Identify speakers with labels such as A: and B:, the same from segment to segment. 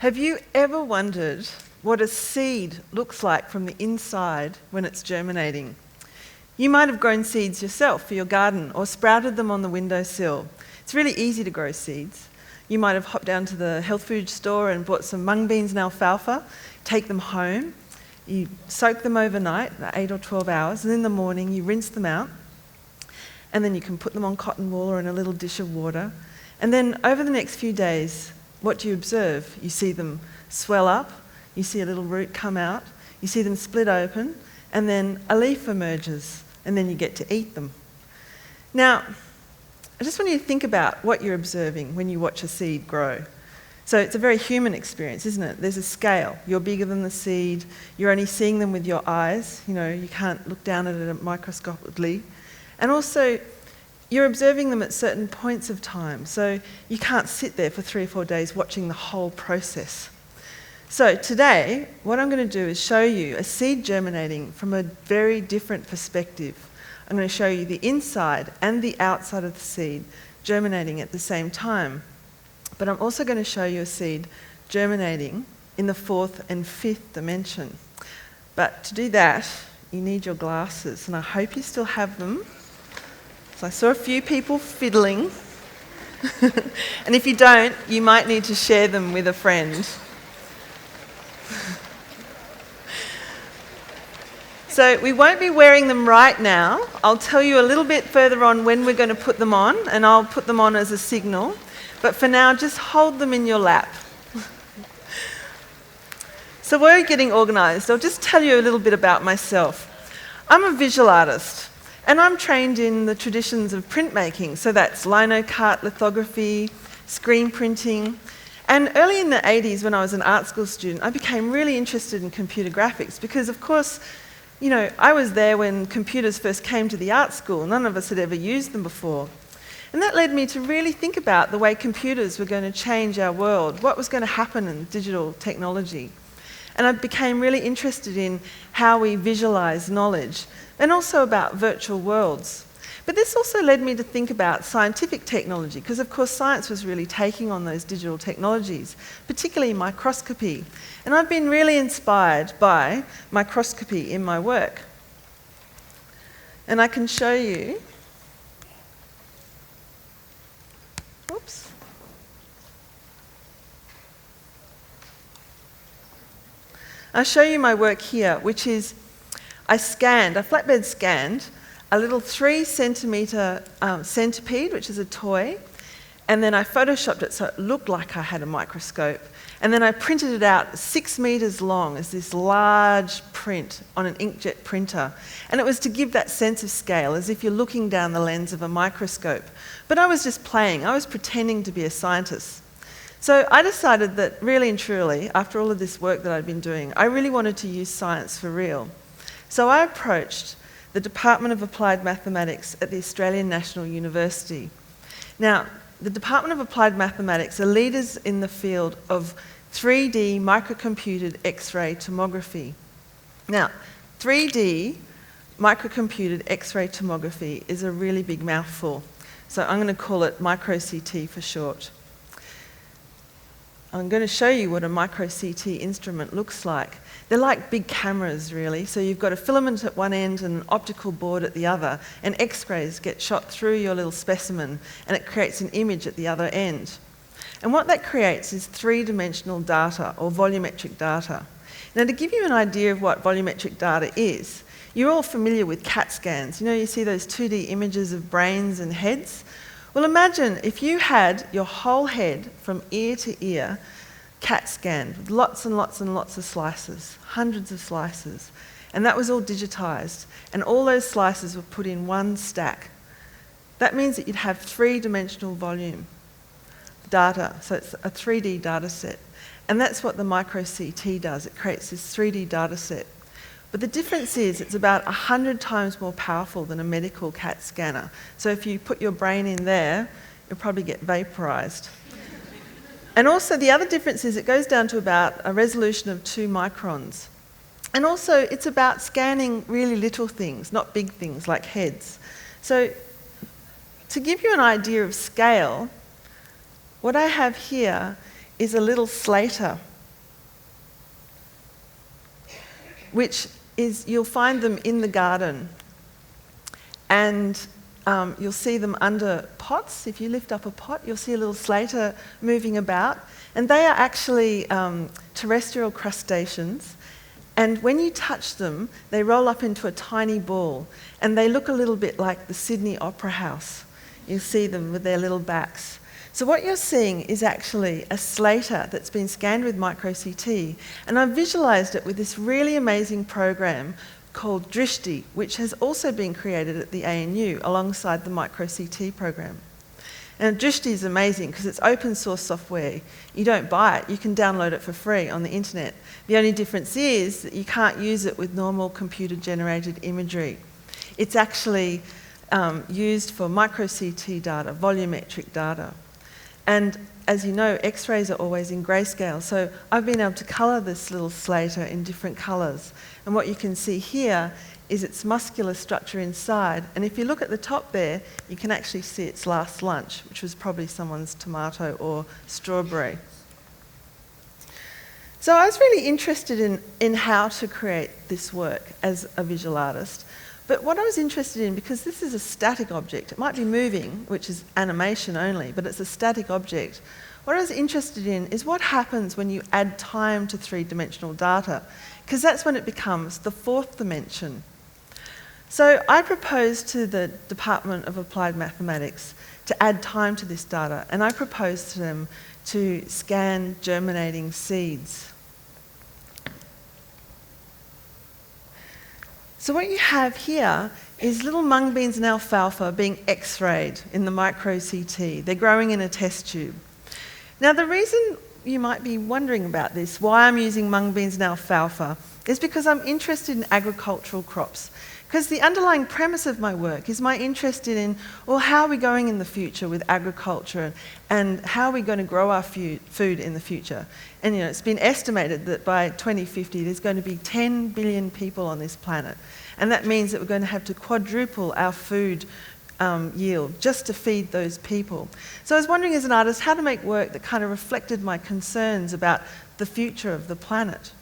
A: Have you ever wondered what a seed looks like from the inside when it's germinating? You might have grown seeds yourself for your garden or sprouted them on the windowsill. It's really easy to grow seeds. You might have hopped down to the health food store and bought some mungbeans and alfalfa, take them home, you soak them overnight, 8 or 12 hours, and in the morning you rinse them out, and then you can put them on cotton wool or in a little dish of water. And then over the next few days, what do you observe? You see them swell up, you see a little root come out, you see them split open, and then a leaf emerges, and then you get to eat them. Now, I just want you to think about what you're observing when you watch a seed grow. So it's a very human experience, isn't it? There's a scale. You're bigger than the seed. You're only seeing them with your eyes. You know, you can't look down at it microscopically. And also, you're observing them at certain points of time. So you can't sit there for 3 or 4 days watching the whole process. So today, what I'm going to do is show you a seed germinating from a very different perspective. I'm going to show you the inside and the outside of the seed germinating at the same time. But I'm also going to show you a seed germinating in the 4th and 5th dimension. But to do that, you need your glasses, and I hope you still have them. So I saw a few people fiddling. And if you don't, you might need to share them with a friend. So we won't be wearing them right now. I'll tell you a little bit further on when we're going to put them on, and I'll put them on as a signal. But for now, just hold them in your lap. So we're getting organised. I'll just tell you a little bit about myself. I'm a visual artist, and I'm trained in the traditions of printmaking. So that's lino-cut, lithography, screen printing. And early in the 80s, when I was an art school student, I became really interested in computer graphics because, of course, you know, I was there when computers first came to the art school. None of us had ever used them before. And that led me to really think about the way computers were going to change our world, what was going to happen in digital technology. And I became really interested in how we visualise knowledge, and also about virtual worlds. But this also led me to think about scientific technology, because of course science was really taking on those digital technologies, particularly microscopy. And I've been really inspired by microscopy in my work. And I can show you. Oops. I'll show you my work here, which is I flatbed scanned a little 3 centimetre centipede, which is a toy, and then I photoshopped it so it looked like I had a microscope. And then I printed it out 6 metres long as this large print on an inkjet printer. And it was to give that sense of scale, as if you're looking down the lens of a microscope. But I was just playing. I was pretending to be a scientist. So I decided that really and truly, after all of this work that I'd been doing, I really wanted to use science for real. So I approached the Department of Applied Mathematics at the Australian National University. Now, the Department of Applied Mathematics are leaders in the field of 3D microcomputed X-ray tomography. Now, 3D microcomputed X-ray tomography is a really big mouthful, so I'm going to call it micro-CT for short. I'm going to show you what a micro-CT instrument looks like. They're like big cameras, really. So you've got a filament at one end and an optical board at the other, and X-rays get shot through your little specimen, and it creates an image at the other end. And what that creates is 3-dimensional data, or volumetric data. Now, to give you an idea of what volumetric data is, you're all familiar with CAT scans. You know, you see those 2D images of brains and heads? Well, imagine if you had your whole head from ear to ear CAT scanned with lots and lots and lots of slices, hundreds of slices, and that was all digitised, and all those slices were put in one stack. That means that you'd have 3-dimensional volume data, so it's a 3D data set. And that's what the micro-CT does. It creates this 3D data set. But the difference is it's about 100 times more powerful than a medical CAT scanner. So if you put your brain in there, you'll probably get vaporised. And also the other difference is it goes down to about a resolution of 2 microns. And also it's about scanning really little things, not big things like heads. So to give you an idea of scale, what I have here is a little slater which is, you'll find them in the garden. And you'll see them under pots. If you lift up a pot, you'll see a little slater moving about. And they are actually terrestrial crustaceans. And when you touch them, they roll up into a tiny ball. And they look a little bit like the Sydney Opera House. You see them with their little backs. So what you're seeing is actually a slater that's been scanned with micro-CT. And I've visualised it with this really amazing program called Drishti, which has also been created at the ANU alongside the micro-CT program. And Drishti is amazing because it's open source software. You don't buy it, you can download it for free on the internet. The only difference is that you can't use it with normal computer-generated imagery. It's actually used for micro-CT data, volumetric data. And as you know, X-rays are always in grayscale, so I've been able to colour this little slater in different colours. And what you can see here is its muscular structure inside. And if you look at the top there, you can actually see its last lunch, which was probably someone's tomato or strawberry. So I was really interested in how to create this work as a visual artist. But what I was interested in, because this is a static object, it might be moving, which is animation only, but it's a static object. What I was interested in is what happens when you add time to three-dimensional data, because that's when it becomes the fourth dimension. So I proposed to the Department of Applied Mathematics to add time to this data, and I proposed to them to scan germinating seeds. So what you have here is little mungbeans and alfalfa being X-rayed in the micro-CT. They're growing in a test tube. Now the reason you might be wondering about this, why I'm using mungbeans and alfalfa, is because I'm interested in agricultural crops. Because the underlying premise of my work is my interest in, well, how are we going in the future with agriculture and how are we going to grow our food in the future? And you know, it's been estimated that by 2050 there's going to be 10 billion people on this planet. And that means that we're going to have to quadruple our food yield just to feed those people. So I was wondering as an artist how to make work that kind of reflected my concerns about the future of the planet.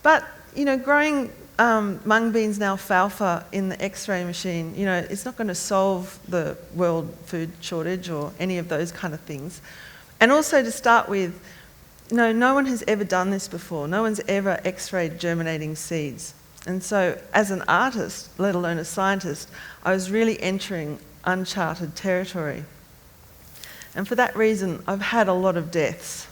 A: But, you know, growing mungbeans and alfalfa in the X-ray machine, you know, it's not going to solve the world food shortage or any of those kind of things. And also to start with, you know, no one has ever done this before. No one's ever X-rayed germinating seeds. And so as an artist, let alone a scientist, I was really entering uncharted territory. And for that reason, I've had a lot of deaths.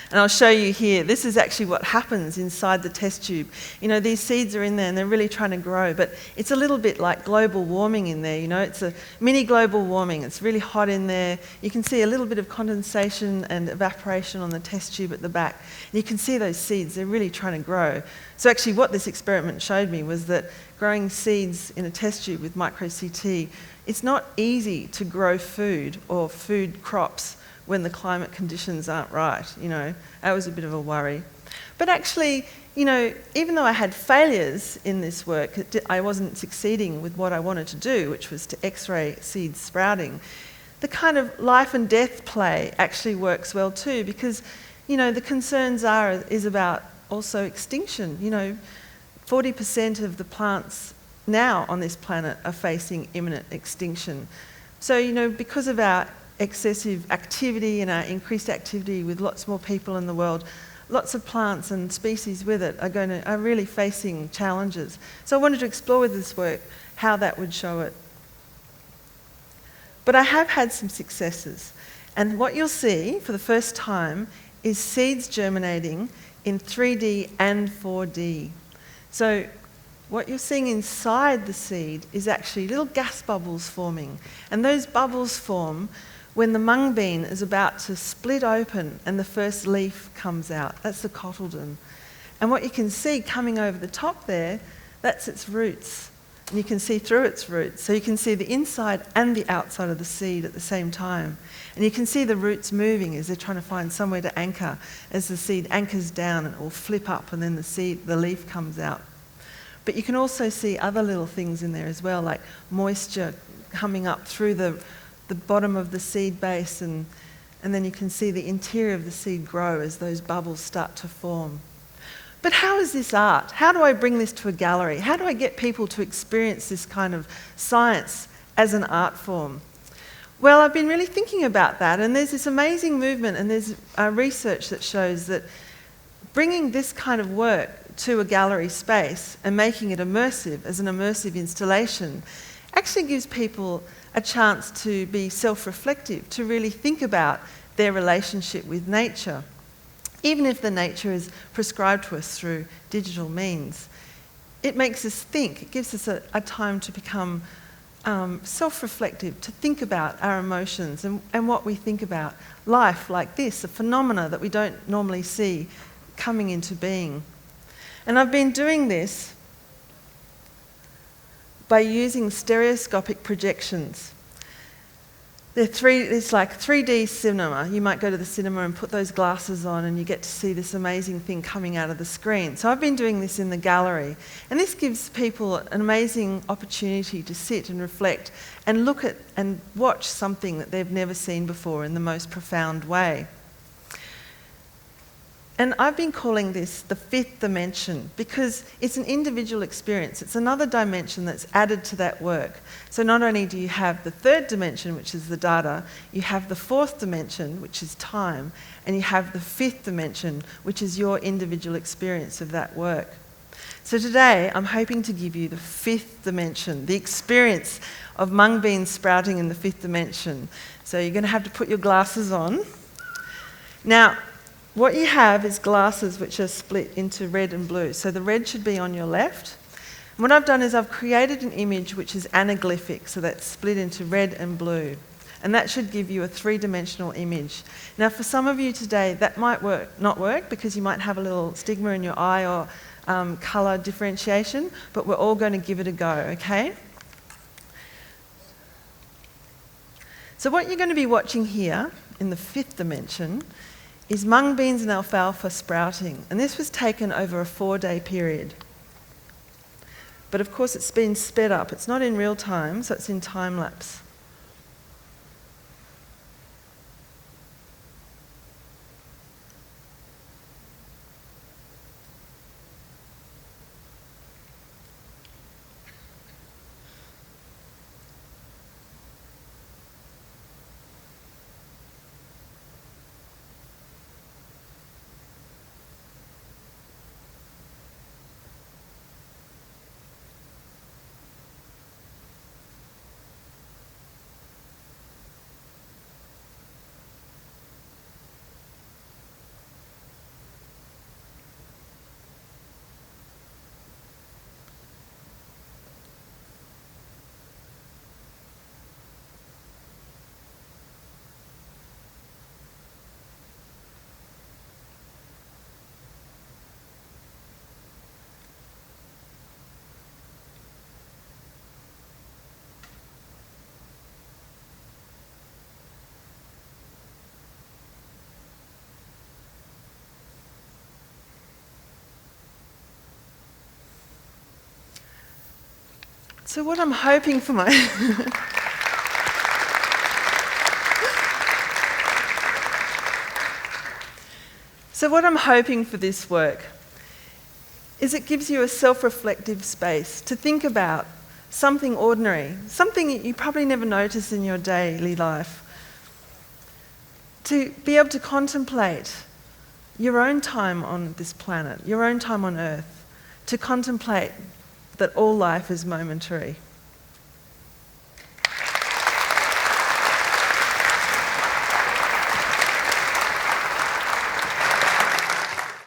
A: And I'll show you here, this is actually what happens inside the test tube. You know, these seeds are in there and they're really trying to grow, but it's a little bit like global warming in there, you know, it's a mini global warming. It's really hot in there. You can see a little bit of condensation and evaporation on the test tube at the back. And you can see those seeds, they're really trying to grow. So actually what this experiment showed me was that growing seeds in a test tube with micro-CT, it's not easy to grow food or food crops when the climate conditions aren't right, you know. That was a bit of a worry. But actually, you know, even though I had failures in this work, I wasn't succeeding with what I wanted to do, which was to X-ray seed sprouting. The kind of life and death play actually works well too, because, you know, the concerns is about also extinction. You know, 40% of the plants now on this planet are facing imminent extinction. So, you know, because of our excessive activity and our increased activity with lots more people in the world, lots of plants and species with it are really facing challenges. So I wanted to explore with this work how that would show it. But I have had some successes. And what you'll see for the first time is seeds germinating in 3D and 4D. So what you're seeing inside the seed is actually little gas bubbles forming. And those bubbles form when the mungbean is about to split open and the first leaf comes out. That's the cotyledon. And what you can see coming over the top there, that's its roots. And you can see through its roots. So you can see the inside and the outside of the seed at the same time. And you can see the roots moving as they're trying to find somewhere to anchor. As the seed anchors down, it will flip up and then the leaf comes out. But you can also see other little things in there as well, like moisture coming up through the bottom of the seed base, and then you can see the interior of the seed grow as those bubbles start to form. But how is this art? How do I bring this to a gallery? How do I get people to experience this kind of science as an art form? Well, I've been really thinking about that, and there's this amazing movement, and there's research that shows that bringing this kind of work to a gallery space and making it immersive as an immersive installation actually gives people a chance to be self-reflective, to really think about their relationship with nature, even if the nature is prescribed to us through digital means. It makes us think, it gives us a time to become self-reflective, to think about our emotions and what we think about life like this, a phenomena that we don't normally see coming into being. And I've been doing this by using stereoscopic projections. It's like 3D cinema. You might go to the cinema and put those glasses on and you get to see this amazing thing coming out of the screen. So I've been doing this in the gallery. And this gives people an amazing opportunity to sit and reflect and look at and watch something that they've never seen before in the most profound way. And I've been calling this the fifth dimension because it's an individual experience. It's another dimension that's added to that work. So not only do you have the third dimension, which is the data, you have the fourth dimension, which is time, and you have the fifth dimension, which is your individual experience of that work. So today, I'm hoping to give you the fifth dimension, the experience of mungbeans sprouting in the fifth dimension. So you're going to have to put your glasses on. Now, what you have is glasses which are split into red and blue. So the red should be on your left. And what I've done is I've created an image which is anaglyphic, so that's split into red and blue. And that should give you a three-dimensional image. Now for some of you today, that might not work because you might have a little stigma in your eye or colour differentiation, but we're all going to give it a go, okay? So what you're going to be watching here in the fifth dimension is mungbeans and alfalfa sprouting. And this was taken over a 4-day period. But of course it's been sped up. It's not in real time, so it's in time lapse. So what I'm hoping for my... So what I'm hoping for this work is it gives you a self-reflective space to think about something ordinary, something you probably never notice in your daily life, to be able to contemplate your own time on this planet, your own time on Earth, to contemplate that all life is momentary.